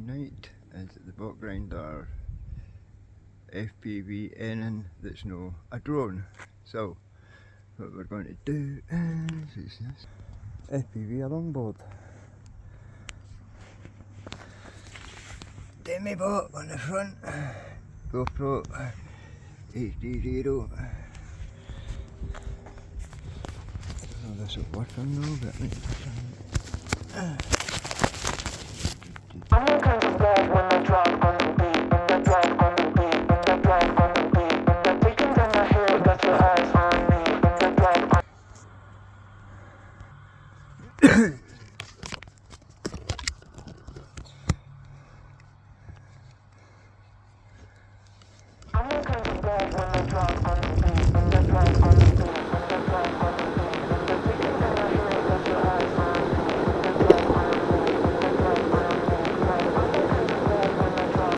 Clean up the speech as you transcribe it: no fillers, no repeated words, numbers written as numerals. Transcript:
Tonight is the botgrinder FPV anything that's no a drone. So what we're going to do is this FPV a longboard. Demi bot on the front, GoPro HD0. I don't know if this will work on though, but I'm all kinds of glad when I drive on the beat, and that drive on the beat, and that drive on the beat, and that taking down my hair, got your eyes on me, and that drive on. I'm all kinds of glad when